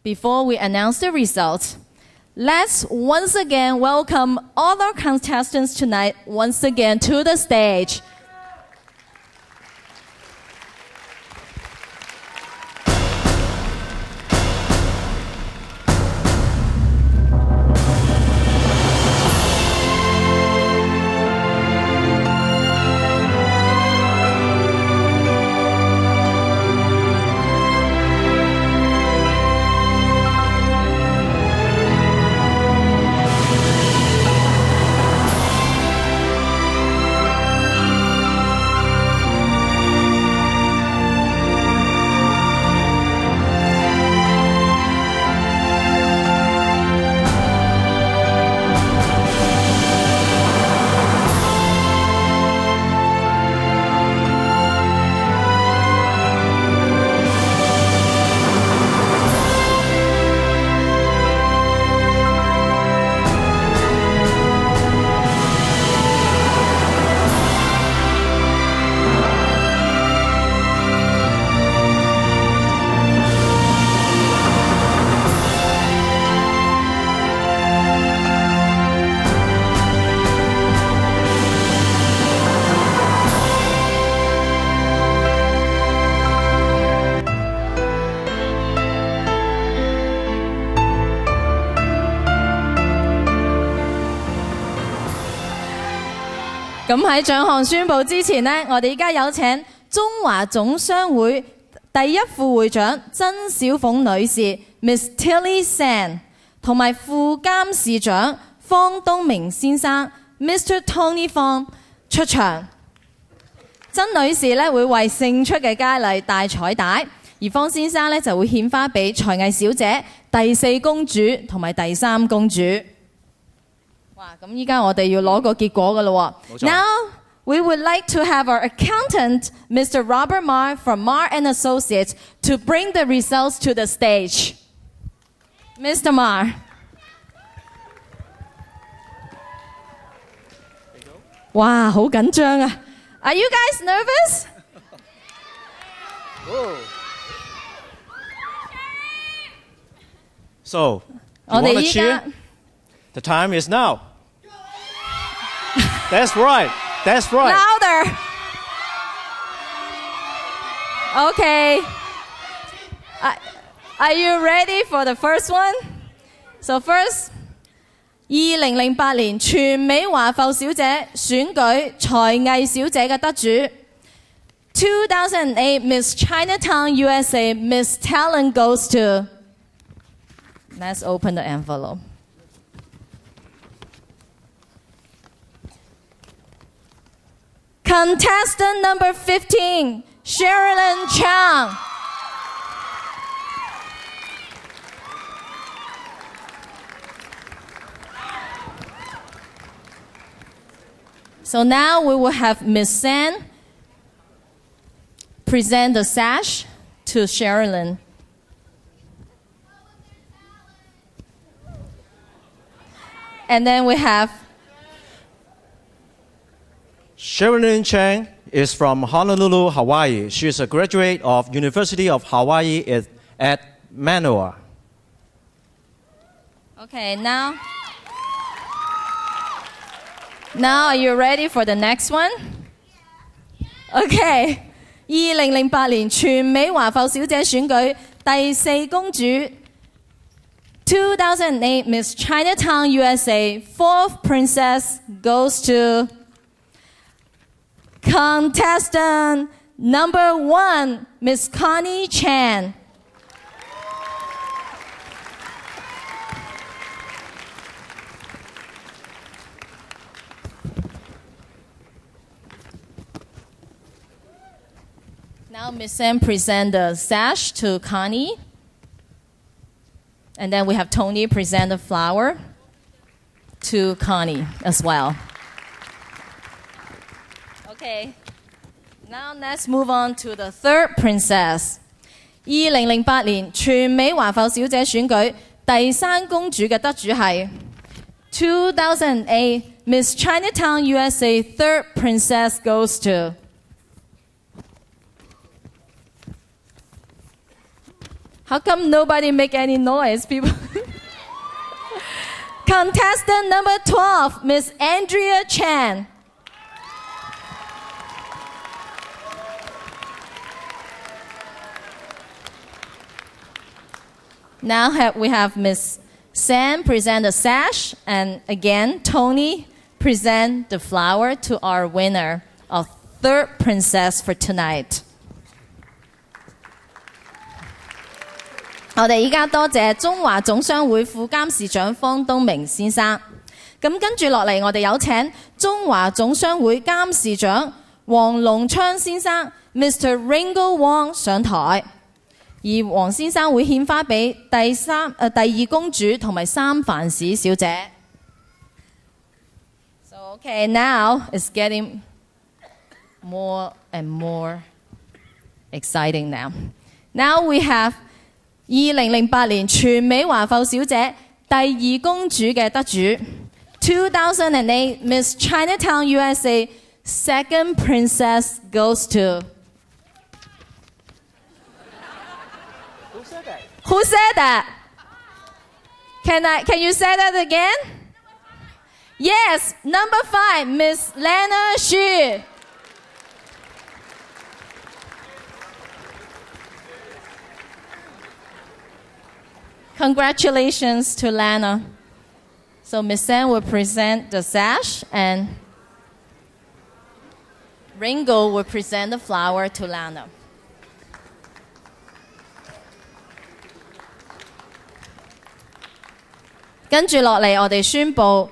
before we announce the results, let's once again welcome all our contestants tonight once again to the stage.咁喺獎項宣佈之前呢，我哋依家有請中華總商會第一副會長曾小鳳女士 Miss Tilly San 同埋副監事長方東明先生 Mr. Tony Fong 出場。曾女士呢會為勝出嘅佳麗帶彩帶，而方先生呢就會獻花俾才藝小姐第4公主同埋第3公主。哇！咁依家我哋要攞個結果㗎咯喎。Now we would like to have our accountant, Mr. Robert Marr from Marr and Associates, to bring the results to the stage. Mr. Marr. 哇！好緊張啊！ Are you guys nervous? So, you want to cheer? The time is now. That's right. That's right. Louder. Okay. Are you ready for the first one? So first, 2008年全美華埠小姐選舉才藝小姐嘅得主 2008 Miss Chinatown USA Miss Talent goes to. Let's open the envelope. Contestant number 15, Sherilyn Chang. So now we will have Miss San present the sash to Sherilyn. And then we have Sherilyn Chang is from Honolulu, Hawaii. She is a graduate of University of Hawaii at Manoa. Okay, now are you ready for the next one? Okay. 2008年全美華埠小姐選舉第4公主 2008 Miss Chinatown USA 4th Princess goes to contestant number 1, Miss Connie Chan. Now Miss Sam present the sash to Connie. And then we have Tony present the flower to Connie as well. Okay. Now let's move on to the third princess. 2008年全美華埠小姐選舉第3公主嘅得主係2008 Miss Chinatown USA 3rd Princess goes to How come nobody make any noise, people? Contestant number 12, Miss Andrea Chan. Now we have Miss Sam present the sash, and again, Tony present the flower to our winner of third princess for tonight. 我哋依家多謝中華總商會副監事長方東明先生。咁跟住落嚟，我哋有請中華總商會監事長黃龍昌先生 Mr. Ringo Wong 上台。而黃先生會獻花俾第二公主同埋三藩市小姐。So okay, now it's getting more and more exciting now. Now we have 2008年全美華埠小姐第二公主嘅得主 2008 Miss Chinatown USA second princess goes to Who said that? Can you say that again? Yes, number 5, Miss Lana Xu. Congratulations to Lana. So Miss Sam will present the sash and Ringo will present the flower to Lana. 跟住落嚟，我哋宣布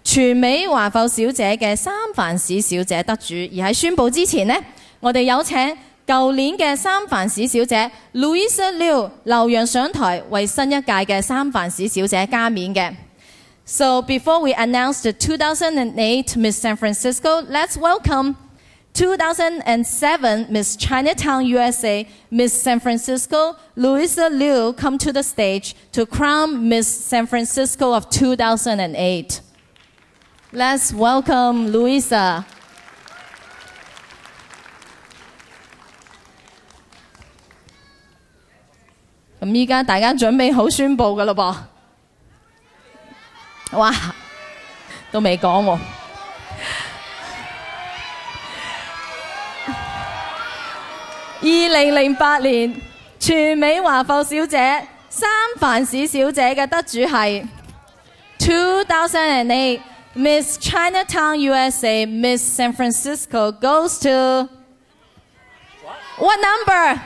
全美華埠小姐嘅三藩市小姐得主。而喺宣布之前呢，我哋有請舊年嘅三藩市小姐 Louisa Liu 劉洋上台為新一屆嘅三藩市小姐加冕嘅。So before we announce the 2008 Miss San Francisco, let's welcome 2007 Miss Chinatown USA, Miss San Francisco, Louisa Liu come to the stage to crown Miss San Francisco of 2008. Let's welcome Louisa. 咁依家大家準備好宣佈㗎喇噃。哇，都未講喎。2008年全美華埠小姐三藩市小姐嘅得主係2008 Miss Chinatown USA Miss San Francisco goes to what number?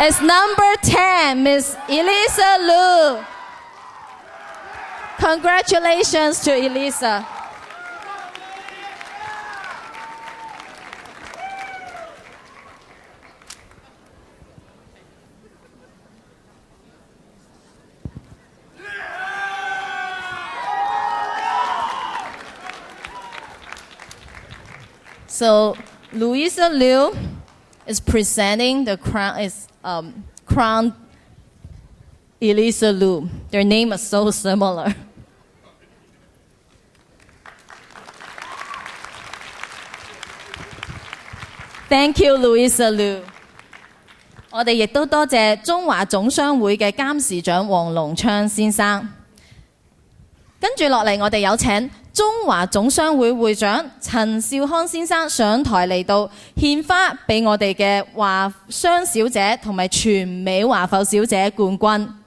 It's number 10, Miss Elisa Liu. Congratulations to Elisa. So Louisa Liu is presenting the crown Elisa Liu. Their name is so similar. Thank you, Louisa Liu. 我哋亦都多謝中華總商會嘅監事長黃龍昌先生。跟住落嚟，我哋有請中華總商會會長陳少康先生上台嚟到獻花俾我哋嘅華商小姐同埋全美華埠小姐冠軍。